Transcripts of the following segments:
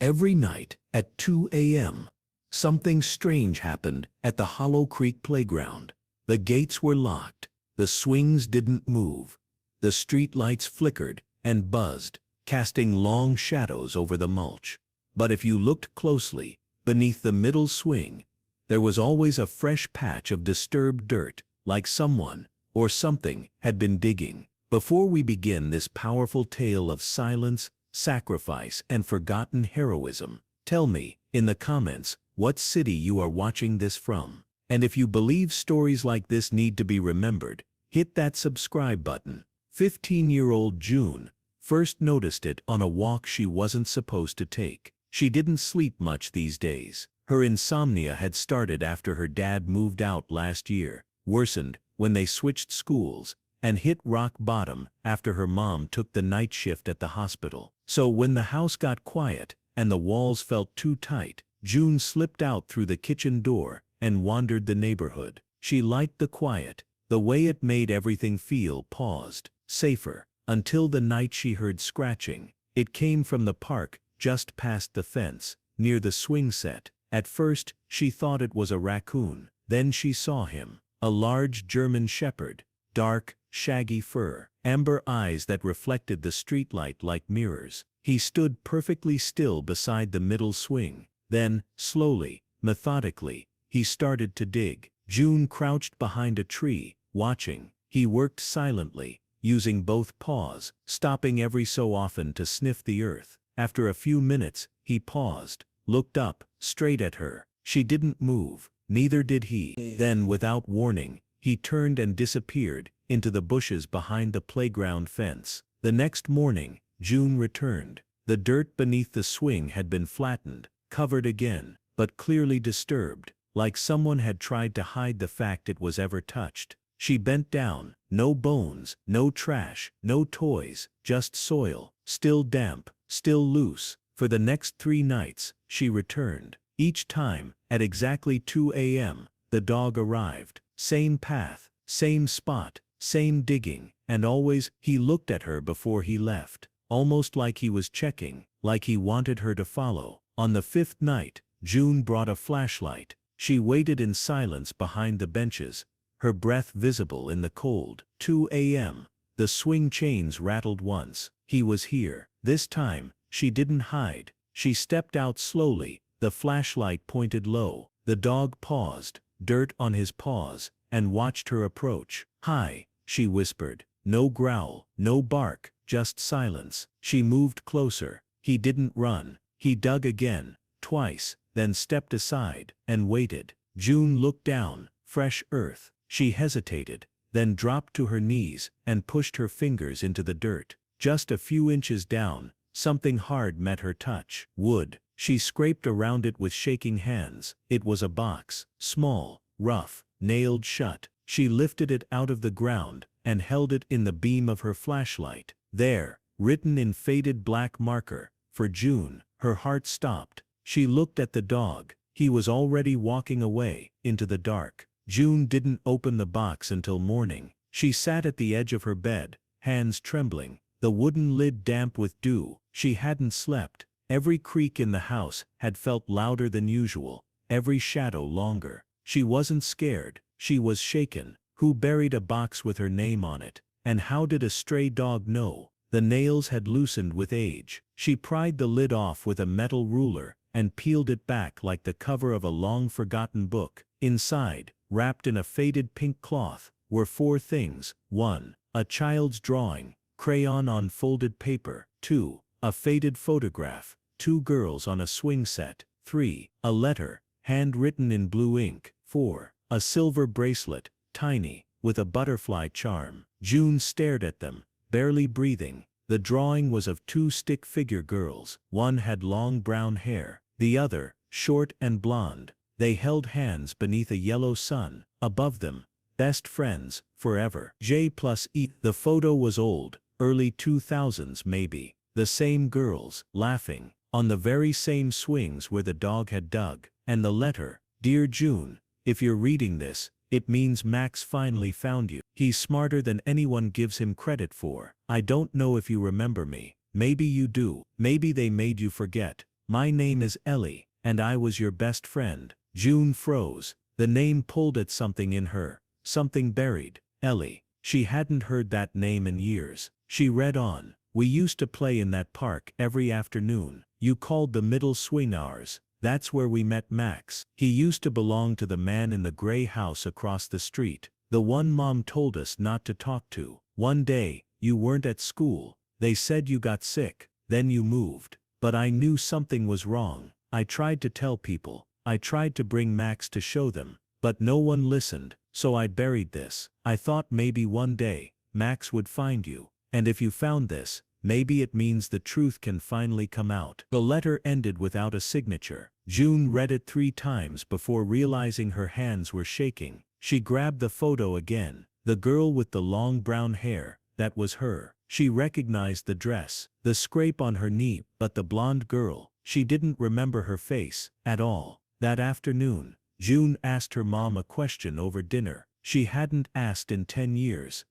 Every night at 2 a.m., something strange happened at the Hollow Creek playground. The gates were locked, the swings didn't move, the street lights flickered and buzzed, casting long shadows over the mulch. But if you looked closely, beneath the middle swing, there was always a fresh patch of disturbed dirt, like someone or something had been digging. Before we begin this powerful tale of silence, sacrifice, and forgotten heroism, tell me, in the comments, what city you are watching this from. And if you believe stories like this need to be remembered, hit that subscribe button. 15-year-old June first noticed it on a walk she wasn't supposed to take. She didn't sleep much these days. Her insomnia had started after her dad moved out last year, worsened when they switched schools, and hit rock bottom after her mom took the night shift at the hospital. So when the house got quiet and the walls felt too tight, June slipped out through the kitchen door and wandered the neighborhood. She liked the quiet, the way it made everything feel paused, safer, until the night she heard scratching. It came from the park just past the fence, near the swing set. At first, she thought it was a raccoon. Then she saw him, a large German shepherd, dark, shaggy fur, amber eyes that reflected the streetlight like mirrors. He stood perfectly still beside the middle swing. Then, slowly, methodically, he started to dig. June crouched behind a tree, watching. He worked silently, using both paws, stopping every so often to sniff the earth. After a few minutes, he paused, looked up, straight at her. She didn't move, neither did he. Then, without warning, he turned and disappeared into the bushes behind the playground fence. The next morning, June returned. The dirt beneath the swing had been flattened, covered again, but clearly disturbed, like someone had tried to hide the fact it was ever touched. She bent down. No bones, no trash, no toys, just soil, still damp, still loose. For the next 3 nights, she returned. Each time, at exactly 2 a.m., the dog arrived. Same path, same spot, same digging, and always he looked at her before he left, almost like he was checking, like he wanted her to follow. On the 5th night, June brought a flashlight. She waited in silence behind the benches, her breath visible in the cold. 2 a.m. The swing chains rattled once. He was here. This time, she didn't hide. She stepped out slowly, the flashlight pointed low. The dog paused, dirt on his paws, and watched her approach. "Hi," she whispered. No growl, no bark, just silence. She moved closer. He didn't run. He dug again, twice, then stepped aside, and waited. June looked down, fresh earth. She hesitated, then dropped to her knees and pushed her fingers into the dirt. Just a few inches down, something hard met her touch. Wood. She scraped around it with shaking hands. It was a box, small, rough, nailed shut. She lifted it out of the ground and held it in the beam of her flashlight. There, written in faded black marker, for June. Her heart stopped. She looked at the dog. He was already walking away, into the dark. June didn't open the box until morning. She sat at the edge of her bed, hands trembling, the wooden lid damp with dew. She hadn't slept. Every creak in the house had felt louder than usual, every shadow longer. She wasn't scared, she was shaken. Who buried a box with her name on it? And how did a stray dog know? The nails had loosened with age. She pried the lid off with a metal ruler and peeled it back like the cover of a long-forgotten book. Inside, wrapped in a faded pink cloth, were 4 things. 1. A child's drawing, crayon on folded paper. 2. A faded photograph, 2 girls on a swing set. 3. A letter, handwritten in blue ink. 4. A silver bracelet, tiny, with a butterfly charm. June stared at them, barely breathing. The drawing was of 2 stick figure girls. One had long brown hair, the other, short and blonde. They held hands beneath a yellow sun. Above them, best friends, forever. J+E. The photo was old, early 2000s maybe. The same girls, laughing, on the very same swings where the dog had dug. And the letter, "Dear June, if you're reading this, it means Max finally found you. He's smarter than anyone gives him credit for. I don't know if you remember me. Maybe you do. Maybe they made you forget. My name is Ellie, and I was your best friend. June froze. The name pulled at something in her, something buried. Ellie. She hadn't heard that name in years. She read on. We used to play in that park every afternoon. You called the middle swing ours. That's where we met Max. He used to belong to the man in the gray house across the street. The one Mom told us not to talk to. One day, you weren't at school. They said you got sick. Then you moved. But I knew something was wrong. I tried to tell people. I tried to bring Max to show them. But no one listened, so I buried this. I thought maybe one day, Max would find you. And if you found this, maybe it means the truth can finally come out. The letter ended without a signature. June read it 3 times before realizing her hands were shaking. She grabbed the photo again. The girl with the long brown hair, that was her. She recognized the dress, the scrape on her knee, but the blonde girl, she didn't remember her face at all. That afternoon, June asked her mom a question over dinner she hadn't asked in 10 years.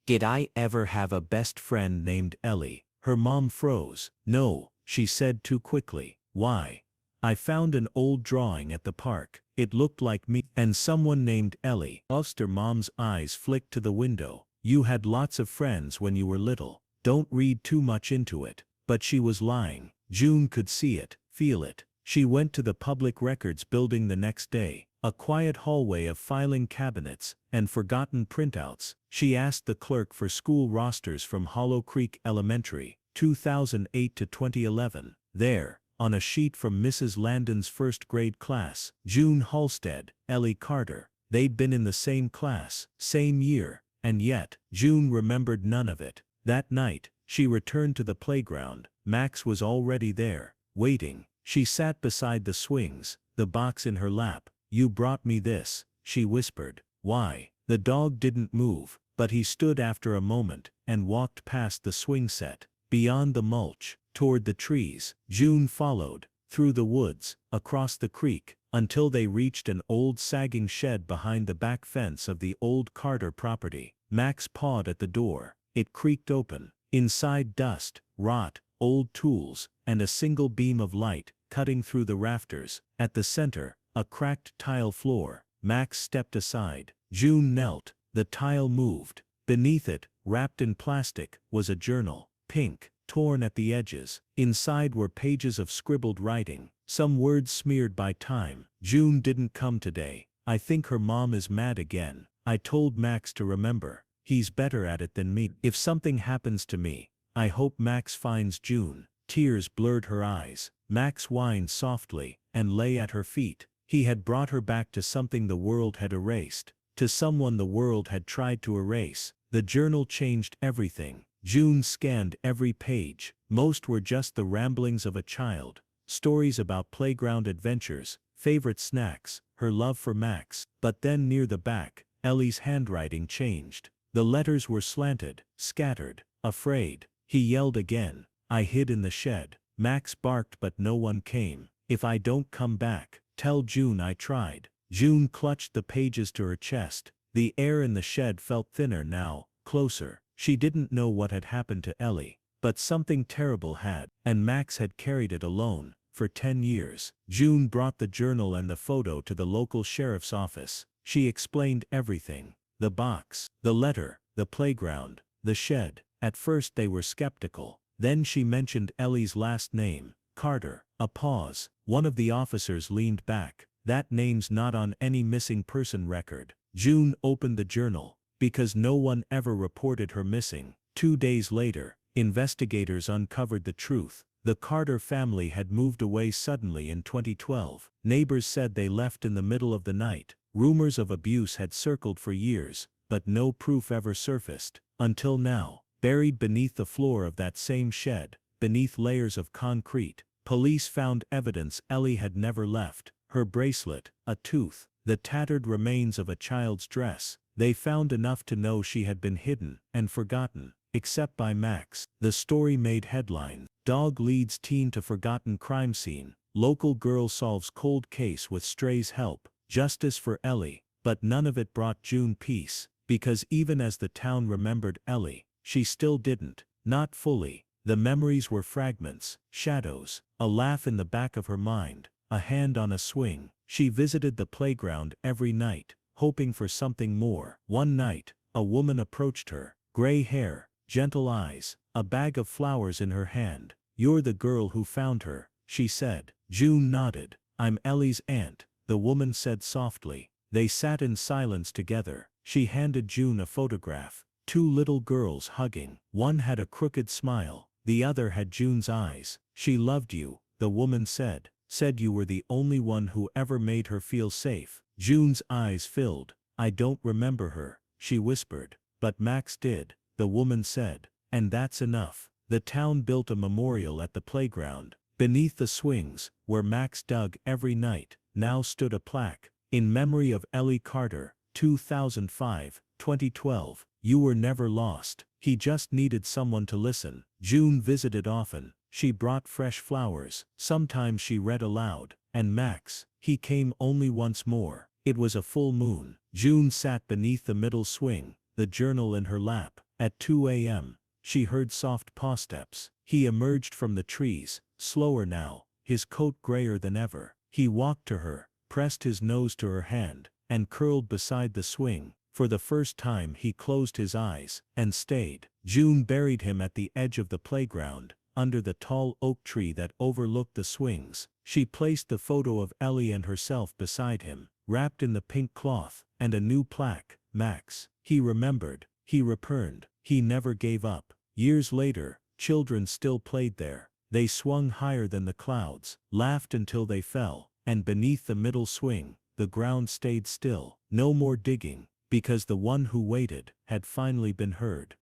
Did I ever have a best friend named Ellie? Her mom froze. No, she said too quickly. Why? I found an old drawing at the park. It looked like me and someone named Ellie. Her mom's eyes flicked to the window. You had lots of friends when you were little. Don't read too much into it. But she was lying. June could see it, feel it. She went to the public records building the next day. A quiet hallway of filing cabinets and forgotten printouts. She asked the clerk for school rosters from Hollow Creek Elementary, 2008 to 2011. There, on a sheet from Mrs. Landon's first grade class, June Halstead, Ellie Carter. They'd been in the same class, same year, and yet, June remembered none of it. That night, she returned to the playground. Max was already there, waiting. She sat beside the swings, the box in her lap. You brought me this, she whispered. Why? The dog didn't move, but he stood after a moment and walked past the swing set, beyond the mulch, toward the trees. June followed, through the woods, across the creek, until they reached an old sagging shed behind the back fence of the old Carter property. Max pawed at the door. It creaked open. Inside, dust, rot, old tools, and a single beam of light cutting through the rafters. At the center, a cracked tile floor. Max stepped aside. June knelt. The tile moved. Beneath it, wrapped in plastic, was a journal. Pink, torn at the edges. Inside were pages of scribbled writing, some words smeared by time. June didn't come today. I think her mom is mad again. I told Max to remember. He's better at it than me. If something happens to me, I hope Max finds June. Tears blurred her eyes. Max whined softly and lay at her feet. He had brought her back to something the world had erased, to someone the world had tried to erase. The journal changed everything. June scanned every page. Most were just the ramblings of a child, stories about playground adventures, favorite snacks, her love for Max. But then near the back, Ellie's handwriting changed. The letters were slanted, scattered. Afraid, he yelled again. I hid in the shed. Max barked but no one came. If I don't come back, tell June I tried. June clutched the pages to her chest. The air in the shed felt thinner now, closer. She didn't know what had happened to Ellie, but something terrible had, and Max had carried it alone, for 10 years. June brought the journal and the photo to the local sheriff's office. She explained everything. The box, the letter, the playground, the shed. At first they were skeptical. Then she mentioned Ellie's last name, Carter. A pause. One of the officers leaned back. That name's not on any missing person record. June opened the journal. Because no one ever reported her missing. 2 days later, investigators uncovered the truth. The Carter family had moved away suddenly in 2012. Neighbors said they left in the middle of the night. Rumors of abuse had circled for years, but no proof ever surfaced. Until now, buried beneath the floor of that same shed, beneath layers of concrete, police found evidence Ellie had never left. Her bracelet, a tooth, the tattered remains of a child's dress. They found enough to know she had been hidden and forgotten, except by Max. The story made headlines. Dog leads teen to forgotten crime scene. Local girl solves cold case with stray's help. Justice for Ellie. But none of it brought June peace, because even as the town remembered Ellie, she still didn't. Not fully. The memories were fragments, shadows, a laugh in the back of her mind, a hand on a swing. She visited the playground every night, hoping for something more. One night, a woman approached her, gray hair, gentle eyes, a bag of flowers in her hand. "You're the girl who found her," she said. June nodded. "I'm Ellie's aunt," the woman said softly. They sat in silence together. She handed June a photograph. Two little girls hugging. One had a crooked smile, the other had June's eyes. "She loved you," the woman said. "Said you were the only one who ever made her feel safe." June's eyes filled. "I don't remember her," she whispered. "But Max did," the woman said. "And that's enough." The town built a memorial at the playground. Beneath the swings, where Max dug every night, now stood a plaque. "In memory of Ellie Carter, 2005, 2012. You were never lost. He just needed someone to listen." June visited often. She brought fresh flowers. Sometimes she read aloud. And Max, he came only once more. It was a full moon. June sat beneath the middle swing, the journal in her lap. At 2 a.m., she heard soft paw steps. He emerged from the trees, slower now, his coat grayer than ever. He walked to her, pressed his nose to her hand, and curled beside the swing. For the first time he closed his eyes, and stayed. June buried him at the edge of the playground, under the tall oak tree that overlooked the swings. She placed the photo of Ellie and herself beside him, wrapped in the pink cloth, and a new plaque. "Max, he remembered, he returned, he never gave up." Years later, children still played there. They swung higher than the clouds, laughed until they fell, and beneath the middle swing, the ground stayed still. No more digging, because the one who waited had finally been heard.